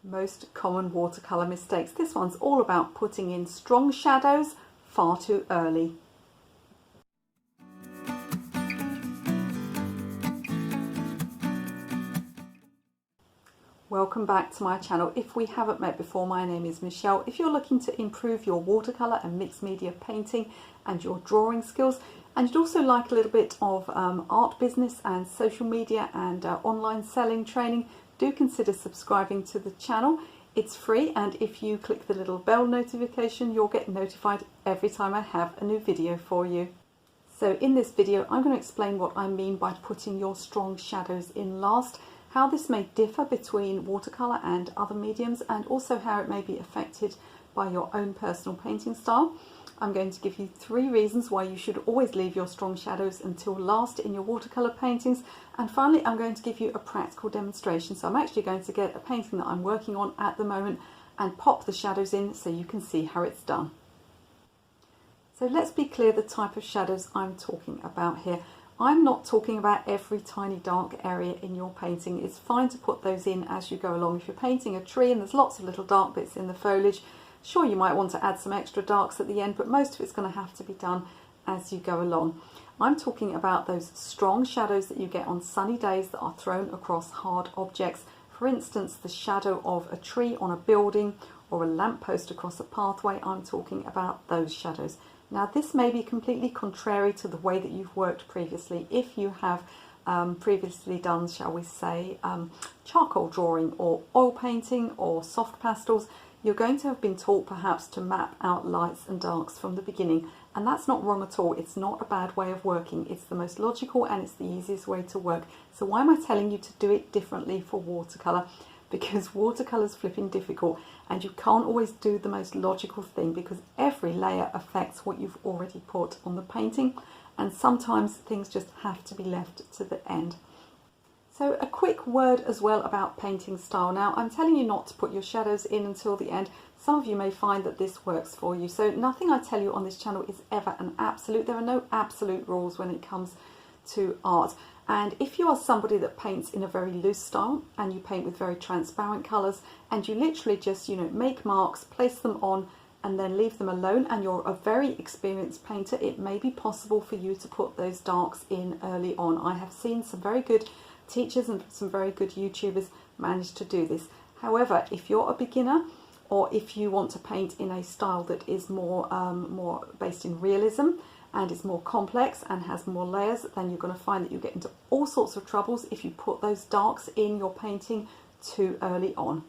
Most common watercolor mistakes. This one's all about putting in strong shadows far too early. Welcome back to my channel. If we haven't met before, my name is Michelle. If you're looking to improve your watercolor and mixed media painting and your drawing skills, and you'd also like a little bit of art business and social media and online selling training, do consider subscribing to the channel. It's free, and if you click the little bell notification, you'll get notified every time I have a new video for you. So in this video, I'm going to explain what I mean by putting your strong shadows in last, how this may differ between watercolor and other mediums, and also how it may be affected by your own personal painting style. I'm going to give you 3 reasons why you should always leave your strong shadows until last in your watercolor paintings. And finally, I'm going to give you a practical demonstration. So I'm actually going to get a painting that I'm working on at the moment and pop the shadows in so you can see how it's done. So let's be clear the type of shadows I'm talking about here. I'm not talking about every tiny dark area in your painting. It's fine to put those in as you go along. If you're painting a tree and there's lots of little dark bits in the foliage, sure, you might want to add some extra darks at the end, but most of it's going to have to be done as you go along. I'm talking about those strong shadows that you get on sunny days that are thrown across hard objects. For instance, the shadow of a tree on a building or a lamppost across a pathway. I'm talking about those shadows. Now, this may be completely contrary to the way that you've worked previously. If you have previously done, shall we say, charcoal drawing or oil painting or soft pastels, you're going to have been taught perhaps to map out lights and darks from the beginning, and that's not wrong at all. It's not a bad way of working. It's the most logical and it's the easiest way to work. So why am I telling you to do it differently for watercolor? Because watercolor's flipping difficult, and you can't always do the most logical thing because every layer affects what you've already put on the painting, and sometimes things just have to be left to the end. So a quick word as well about painting style. Now, I'm telling you not to put your shadows in until the end. Some of you may find that this works for you. So nothing I tell you on this channel is ever an absolute. There are no absolute rules when it comes to art. And if you are somebody that paints in a very loose style and you paint with very transparent colours and you literally just, make marks, place them on and then leave them alone, and you're a very experienced painter, it may be possible for you to put those darks in early on. I have seen some very good teachers and some very good YouTubers manage to do this. However, if you're a beginner or if you want to paint in a style that is more based in realism and is more complex and has more layers, then you're going to find that you get into all sorts of troubles if you put those darks in your painting too early on.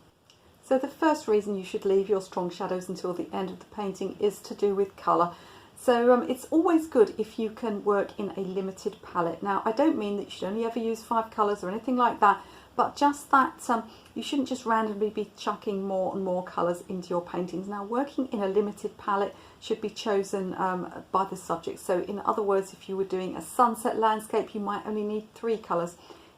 So the first reason you should leave your strong shadows until the end of the painting is to do with colour. So it's always good if you can work in a limited palette. Now, I don't mean that you should only ever use 5 colours or anything like that, but just that you shouldn't just randomly be chucking more and more colours into your paintings. Now, working in a limited palette should be chosen by the subject. So in other words, if you were doing a sunset landscape, you might only need 3 colours.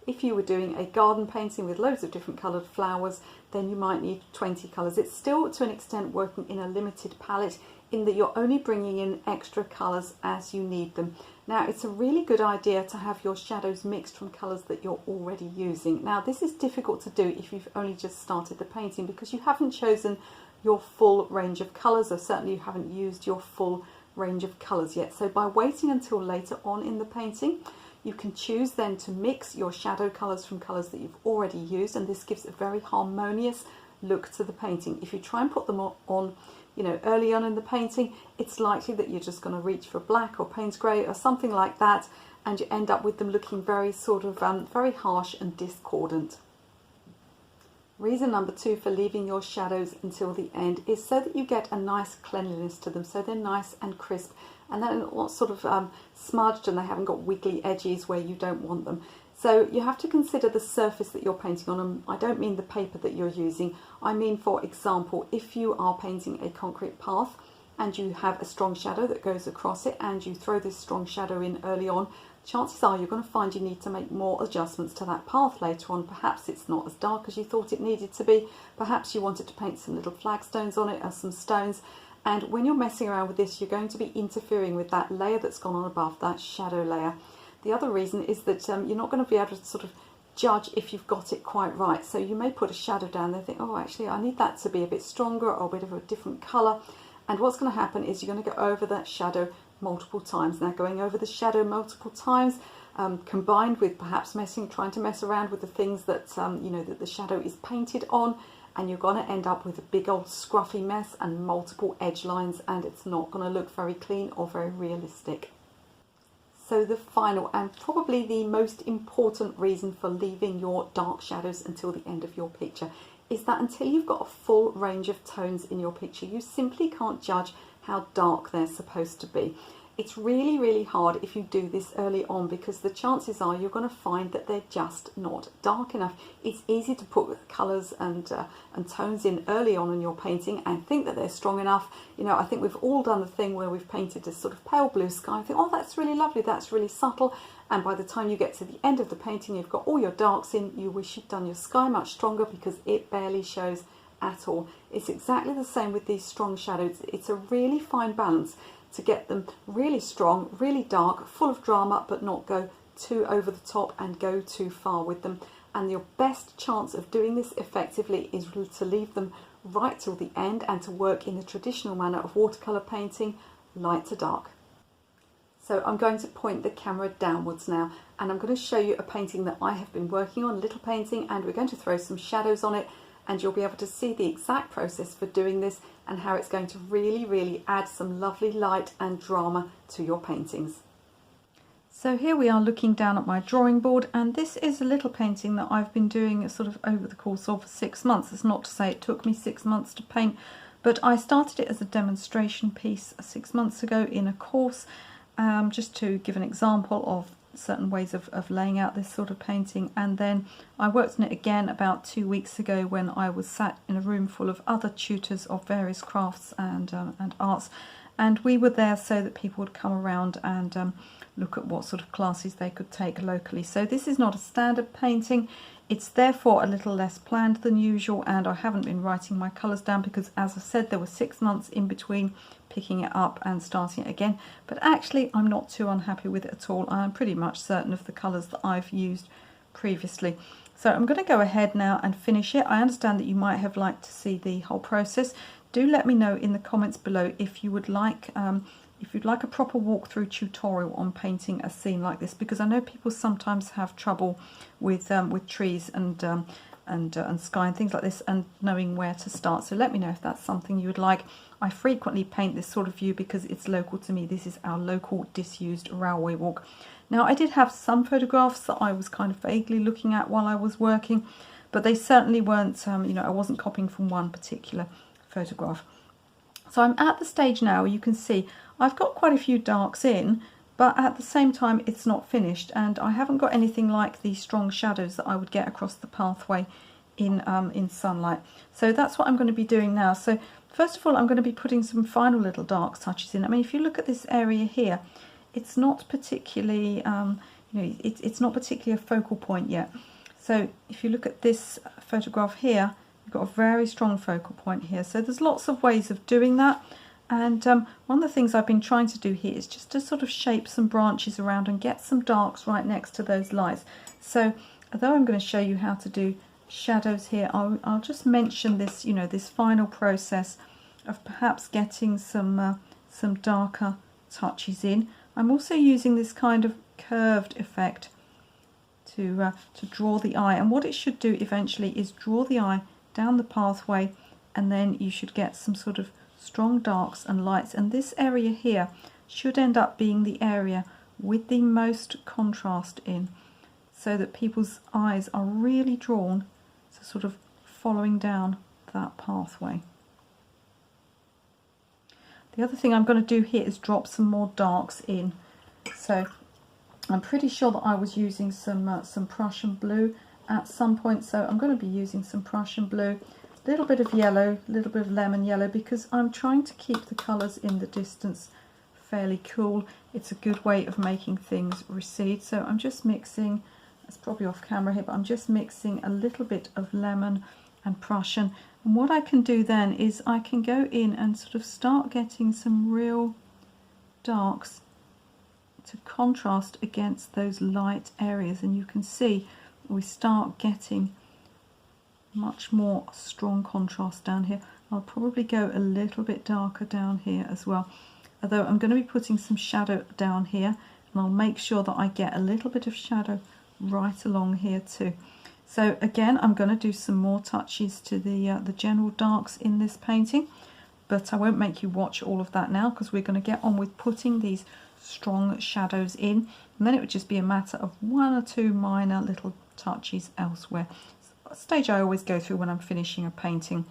If you were doing a garden painting with loads of different coloured flowers, then you might need 20 colours. It's still, to an extent, working in a limited palette, in that you're only bringing in extra colours as you need them. Now, it's a really good idea to have your shadows mixed from colours that you're already using. Now, this is difficult to do if you've only just started the painting because you haven't chosen your full range of colours, or certainly you haven't used your full range of colours yet. So by waiting until later on in the painting, you can choose then to mix your shadow colours from colours that you've already used, and this gives a very harmonious look to the painting. If you try and put them on early on in the painting, it's likely that you're just going to reach for black or Payne's grey or something like that, and you end up with them looking very very harsh and discordant. Reason number 2 for leaving your shadows until the end is so that you get a nice cleanliness to them, so they're nice and crisp, and they're not sort of smudged, and they haven't got wiggly edges where you don't want them. So you have to consider the surface that you're painting on, and I don't mean the paper that you're using. I mean, for example, if you are painting a concrete path and you have a strong shadow that goes across it and you throw this strong shadow in early on, chances are you're going to find you need to make more adjustments to that path later on. Perhaps it's not as dark as you thought it needed to be. Perhaps you wanted to paint some little flagstones on it or some stones. And when you're messing around with this, you're going to be interfering with that layer that's gone on above, that shadow layer. The other reason is that you're not going to be able to sort of judge if you've got it quite right. So you may put a shadow down there and think, oh, actually I need that to be a bit stronger or a bit of a different colour. And what's going to happen is you're going to go over that shadow multiple times. Now, going over the shadow multiple times, combined with perhaps trying to mess around with the things that you know, that the shadow is painted on, and you're going to end up with a big old scruffy mess and multiple edge lines, and it's not going to look very clean or very realistic. So the final and probably the most important reason for leaving your dark shadows until the end of your picture is that until you've got a full range of tones in your picture, you simply can't judge how dark they're supposed to be. It's really, really hard if you do this early on, because the chances are you're going to find that they're just not dark enough. It's easy to put colours and tones in early on in your painting and think that they're strong enough. You know, I think we've all done the thing where we've painted this sort of pale blue sky and think, oh, that's really lovely, that's really subtle. And by the time you get to the end of the painting, you've got all your darks in, you wish you'd done your sky much stronger because it barely shows at all. It's exactly the same with these strong shadows. It's a really fine balance to get them really strong, really dark, full of drama, but not go too over the top and go too far with them. And your best chance of doing this effectively is to leave them right till the end and to work in the traditional manner of watercolour painting, light to dark. So I'm going to point the camera downwards now, and I'm going to show you a painting that I have been working on, a little painting, and we're going to throw some shadows on it, and you'll be able to see the exact process for doing this and how it's going to really, really add some lovely light and drama to your paintings. So here we are looking down at my drawing board, and this is a little painting that I've been doing sort of over the course of 6 months. It's not to say it took me 6 months to paint, but I started it as a demonstration piece 6 months ago in a course, just to give an example of certain ways of laying out this sort of painting. And then I worked on it again about 2 weeks ago when I was sat in a room full of other tutors of various crafts and arts, and we were there so that people would come around and look at what sort of classes they could take locally. So this is not a standard painting. It's therefore a little less planned than usual, and I haven't been writing my colours down because, as I said, there were 6 months in between picking it up and starting it again. But actually I'm not too unhappy with it at all. I'm pretty much certain of the colours that I've used previously. So I'm going to go ahead now and finish it. I understand that you might have liked to see the whole process. Do let me know in the comments below if you would like if you'd like a proper walkthrough tutorial on painting a scene like this, because I know people sometimes have trouble with trees and sky and things like this and knowing where to start. So let me know if that's something you would like. I frequently paint this sort of view because it's local to me. This is our local disused railway walk. Now, I did have some photographs that I was kind of vaguely looking at while I was working, but they certainly weren't, you know, I wasn't copying from one particular photograph. So I'm at the stage now where you can see I've got quite a few darks in, but at the same time it's not finished, and I haven't got anything like the strong shadows that I would get across the pathway in sunlight. So that's what I'm going to be doing now. So first of all, I'm going to be putting some final little dark touches in. I mean, if you look at this area here, it's not particularly, you know, it's not particularly a focal point yet. So if you look at this photograph here, you've got a very strong focal point here. So there's lots of ways of doing that. And one of the things I've been trying to do here is just to sort of shape some branches around and get some darks right next to those lights. So although I'm going to show you how to do shadows here, I'll just mention this, you know, this final process of perhaps getting some darker touches in. I'm also using this kind of curved effect to draw the eye, and what it should do eventually is draw the eye down the pathway, and then you should get some sort of strong darks and lights, and this area here should end up being the area with the most contrast in, so that people's eyes are really drawn to sort of following down that pathway. The other thing I'm going to do here is drop some more darks in. So I'm pretty sure that I was using some Prussian blue at some point, so I'm going to be using some Prussian blue, a little bit of yellow, a little bit of lemon yellow, because I'm trying to keep the colours in the distance fairly cool. It's a good way of making things recede. So I'm just mixing, it's probably off camera here, but I'm just mixing a little bit of lemon and Prussian. And what I can do then is I can go in and sort of start getting some real darks to contrast against those light areas, and you can see we start getting much more strong contrast down here. I'll probably go a little bit darker down here as well, although I'm going to be putting some shadow down here, and I'll make sure that I get a little bit of shadow right along here too. So again, I'm going to do some more touches to the general darks in this painting, but I won't make you watch all of that now, because we're going to get on with putting these strong shadows in, and then it would just be a matter of one or two minor little touches elsewhere. A stage I always go through when I'm finishing a painting.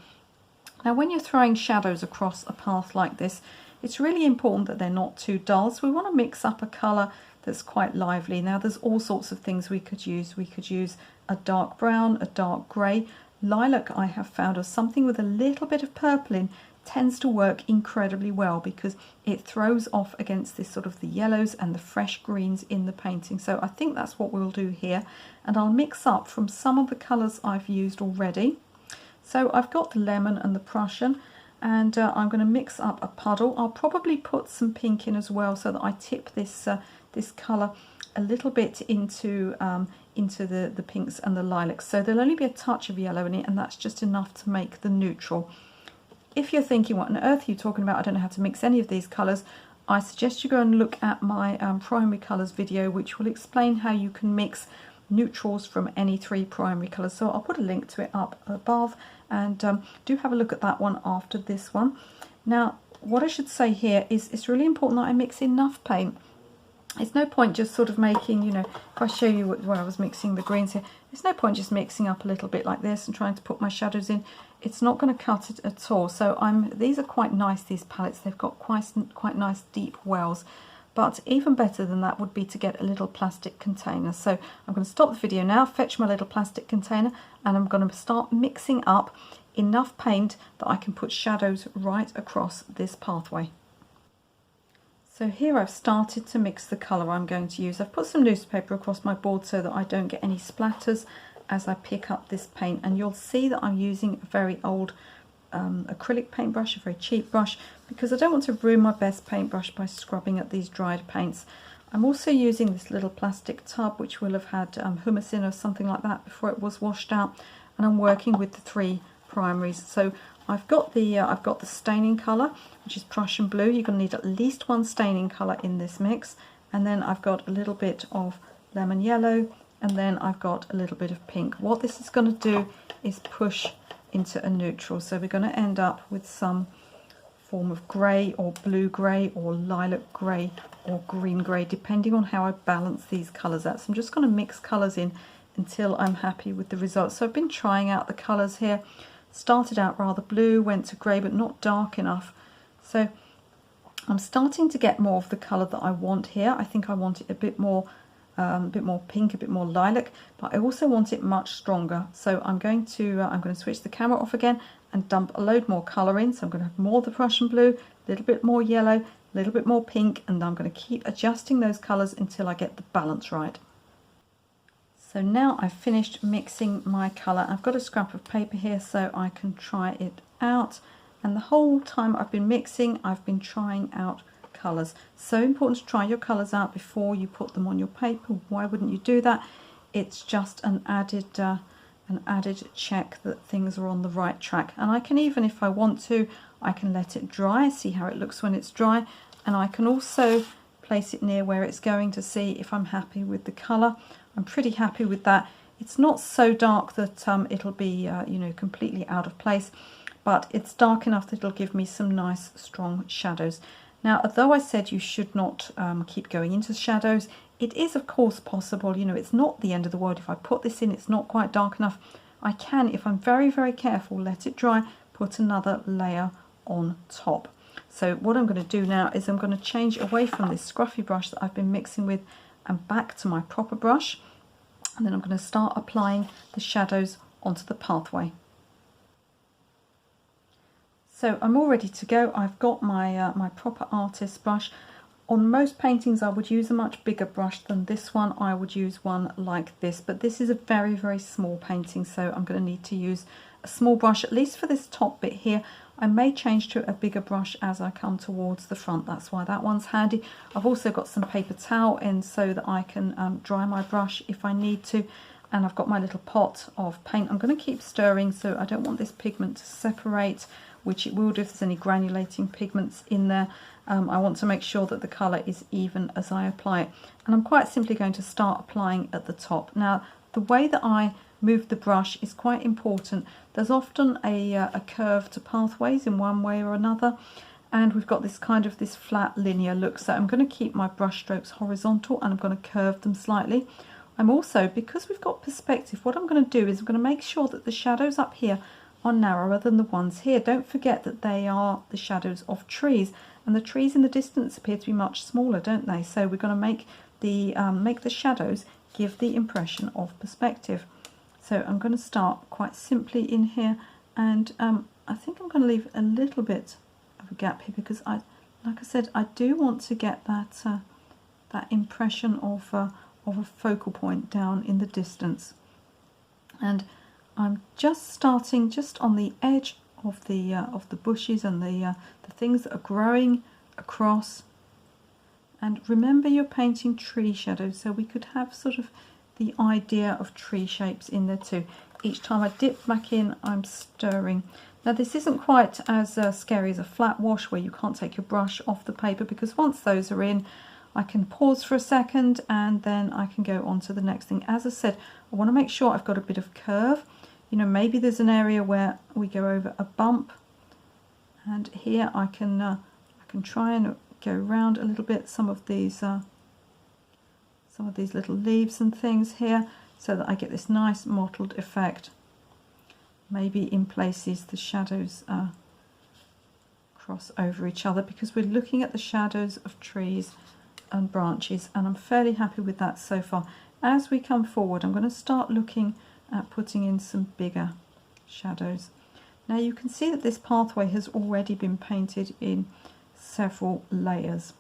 Now when you're throwing shadows across a path like this, it's really important that they're not too dull, so we want to mix up a colour that's quite lively. Now there's all sorts of things we could use. We could use a dark brown, a dark grey. Lilac, I have found, or something with a little bit of purple in, tends to work incredibly well because it throws off against this sort of the yellows and the fresh greens in the painting. So I think that's what we'll do here, and I'll mix up from some of the colours I've used already. So I've got the lemon and the Prussian, and I'm going to mix up a puddle. I'll probably put some pink in as well, so that I tip this this colour a little bit into the pinks and the lilacs. So there'll only be a touch of yellow in it, and that's just enough to make the neutral. If you're thinking, what on earth are you talking about? I don't know how to mix any of these colours. I suggest you go and look at my primary colours video, which will explain how you can mix neutrals from any three primary colours. So I'll put a link to it up above, and do have a look at that one after this one. Now, what I should say here is it's really important that I mix enough paint. It's no point just sort of making, you know, if I show you where I was mixing the greens here, there's no point just mixing up a little bit like this and trying to put my shadows in. It's not going to cut it at all. So these are quite nice, these palettes. They've got quite nice deep wells. But even better than that would be to get a little plastic container. So I'm going to stop the video now, fetch my little plastic container, and I'm going to start mixing up enough paint that I can put shadows right across this pathway. So here I've started to mix the colour I'm going to use. I've put some newspaper across my board so that I don't get any splatters as I pick up this paint, and you'll see that I'm using a very old acrylic paintbrush, a very cheap brush, because I don't want to ruin my best paintbrush by scrubbing at these dried paints. I'm also using this little plastic tub which will have had humus in or something like that before it was washed out, and I'm working with the three primaries. So I've got the staining colour, which is Prussian blue. You're going to need at least one staining colour in this mix, and then I've got a little bit of lemon yellow, and then I've got a little bit of pink. What this is going to do is push into a neutral, so we're going to end up with some form of grey or blue grey or lilac grey or green grey, depending on how I balance these colours out. So I'm just going to mix colours in until I'm happy with the results. So I've been trying out the colours here. Started out rather blue, went to grey, but not dark enough. So I'm starting to get more of the colour that I want here. I think I want it a bit more pink, a bit more lilac, but I also want it much stronger. So I'm going to switch the camera off again and dump a load more colour in. So I'm going to have more of the Prussian blue, a little bit more yellow, a little bit more pink, and I'm going to keep adjusting those colours until I get the balance right. So now I've finished mixing my colour. I've got a scrap of paper here so I can try it out, and the whole time I've been mixing, I've been trying out colours. So important to try your colours out before you put them on your paper. Why wouldn't you do that? It's just an added check that things are on the right track. And I can even, if I want to, I can let it dry, see how it looks when it's dry, and I can also place it near where it's going to see if I'm happy with the colour. I'm pretty happy with that. It's not so dark that it'll be you know, completely out of place, but it's dark enough that it'll give me some nice strong shadows. Now, although I said you should not keep going into shadows, it is of course possible. You know, it's not the end of the world. If I put this in, it's not quite dark enough, I can, if I'm very, very careful, let it dry, put another layer on top. So what I'm going to do now is I'm going to change away from this scruffy brush that I've been mixing with and back to my proper brush, and then I'm going to start applying the shadows onto the pathway. So I'm all ready to go. I've got my my proper artist brush. On most paintings I would use a much bigger brush than this one. I would use one like this, but this is a very, very small painting, so I'm going to need to use a small brush, at least for this top bit here. I may change to a bigger brush as I come towards the front. That's why that one's handy. I've also got some paper towel in so that I can dry my brush if I need to. and I've got my little pot of paint. I'm going to keep stirring, so I don't want this pigment to separate, which it will do if there's any granulating pigments in there. I want to make sure that the colour is even as I apply it. And I'm quite simply going to start applying at the top. Now, the way that I move the brush is quite important. There's often a curve to pathways in one way or another, and we've got this kind of this flat linear look. So I'm going to keep my brush strokes horizontal and I'm going to curve them slightly. I'm also, because we've got perspective, what I'm going to do is I'm going to make sure that the shadows up here are narrower than the ones here. Don't forget that they are the shadows of trees, and the trees in the distance appear to be much smaller, don't they? So we're going to make the shadows give the impression of perspective. So I'm going to start quite simply in here, and I think I'm going to leave a little bit of a gap here because like I said, I do want to get that that impression of a focal point down in the distance. And I'm just starting just on the edge of the bushes and the things that are growing across. And remember, you're painting tree shadows, so we could have sort of the idea of tree shapes in there too. Each time I dip back in, I'm stirring. Now this isn't quite as scary as a flat wash where you can't take your brush off the paper, because once those are in, I can pause for a second and then I can go on to the next thing. As I said, I want to make sure I've got a bit of curve. You know, maybe there's an area where we go over a bump, and here I can try and go around a little bit some of these little leaves and things here, so that I get this nice mottled effect. Maybe in places the shadows cross over each other, because we're looking at the shadows of trees and branches, and I'm fairly happy with that so far. As we come forward, I'm going to start looking at putting in some bigger shadows. Now you can see that this pathway has already been painted in several layers.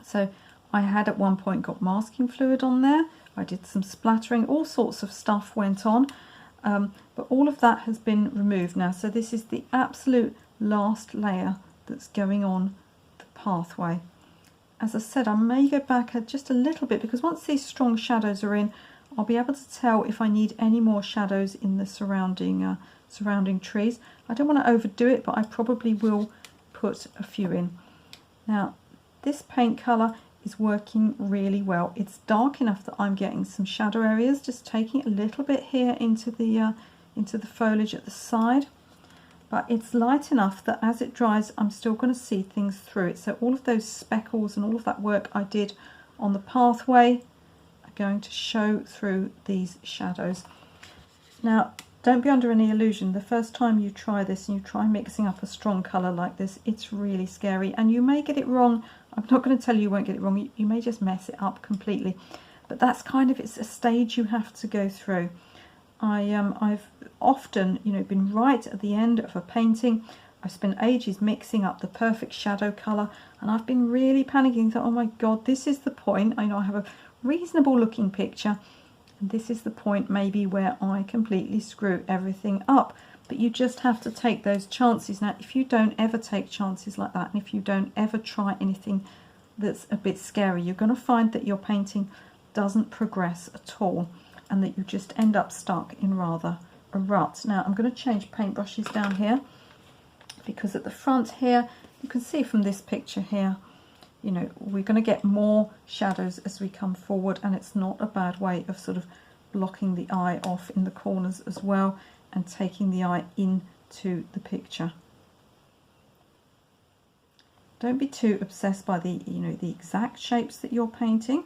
So I had at one point got masking fluid on there, I did some splattering, all sorts of stuff went on, but all of that has been removed now. So this is the absolute last layer that's going on the pathway. As I said, I may go back just a little bit, because once these strong shadows are in, I'll be able to tell if I need any more shadows in the surrounding trees. I don't want to overdo it, but I probably will put a few in. Now this paint colour is working really well. It's dark enough that I'm getting some shadow areas, just taking it a little bit here into the foliage at the side, but it's light enough that as it dries I'm still going to see things through it. So all of those speckles and all of that work I did on the pathway are going to show through these shadows. Now don't be under any illusion, the first time you try this and you try mixing up a strong colour like this, it's really scary and you may get it wrong. I'm not going to tell you you won't get it wrong, you may just mess it up completely, but that's kind of, it's a stage you have to go through. I've often, you know, been right at the end of a painting. I've spent ages mixing up the perfect shadow colour, and I've been really panicking that, oh my god, this is the point. I know I have a reasonable looking picture, and this is the point maybe where I completely screw everything up. But you just have to take those chances. Now, if you don't ever take chances like that, and if you don't ever try anything that's a bit scary, you're going to find that your painting doesn't progress at all, and that you just end up stuck in rather a rut. Now I'm going to change paintbrushes down here, because at the front here you can see from this picture here, you know, we're going to get more shadows as we come forward, and it's not a bad way of sort of blocking the eye off in the corners as well and taking the eye into the picture. Don't be too obsessed by the, you know, the exact shapes that you're painting.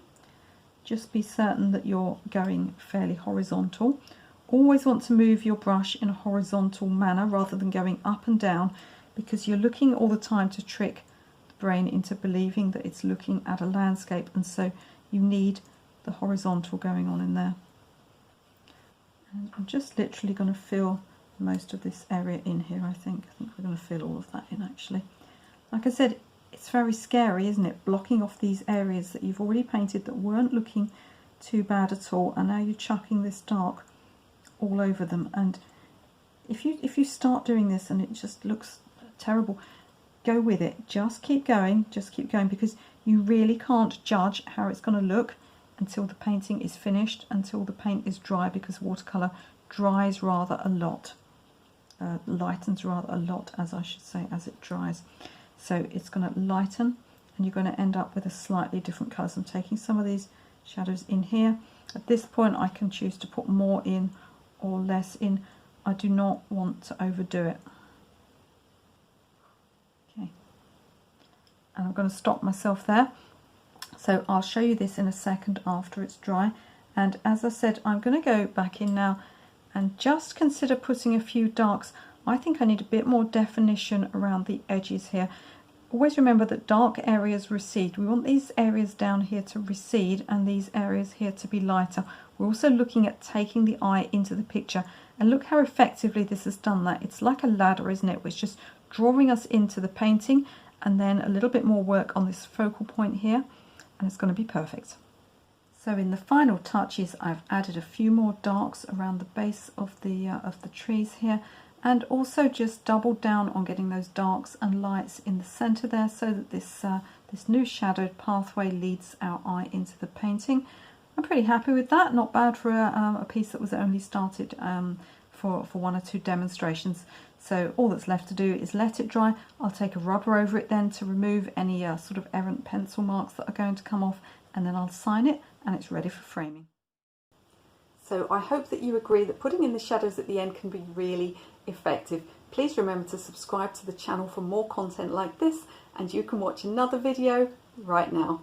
Just be certain that you're going fairly horizontal. Always want to move your brush in a horizontal manner rather than going up and down, because you're looking all the time to trick the brain into believing that it's looking at a landscape, and so you need the horizontal going on in there. And I'm just literally going to fill most of this area in here, I think. We're going to fill all of that in actually. Like I said, it's very scary, isn't it? Blocking off these areas that you've already painted that weren't looking too bad at all, and now you're chucking this dark all over them. And if you start doing this and it just looks terrible, go with it. Just keep going, because you really can't judge how it's going to look until the painting is finished, until the paint is dry, because watercolour dries rather a lot, lightens rather a lot, as I should say, as it dries. So it's going to lighten, and you're going to end up with a slightly different colour. So I'm taking some of these shadows in here. At this point I can choose to put more in or less in. I do not want to overdo it. Okay, and I'm going to stop myself there. So I'll show you this in a second after it's dry. And as I said, I'm going to go back in now and just consider putting a few darks. I think I need a bit more definition around the edges here. Always remember that dark areas recede. We want these areas down here to recede and these areas here to be lighter. We're also looking at taking the eye into the picture, and look how effectively this has done that. It's like a ladder, isn't it? It's just drawing us into the painting, and then a little bit more work on this focal point here, and it's going to be perfect. So in the final touches, I've added a few more darks around the base of the trees here, and also just doubled down on getting those darks and lights in the center there, so that this new shadowed pathway leads our eye into the painting. I'm pretty happy with that. Not bad for a piece that was only started for 1 or 2 demonstrations. So all that's left to do is let it dry. I'll take a rubber over it then to remove any sort of errant pencil marks that are going to come off, and then I'll sign it and it's ready for framing. So I hope that you agree that putting in the shadows at the end can be really effective. Please remember to subscribe to the channel for more content like this, and you can watch another video right now.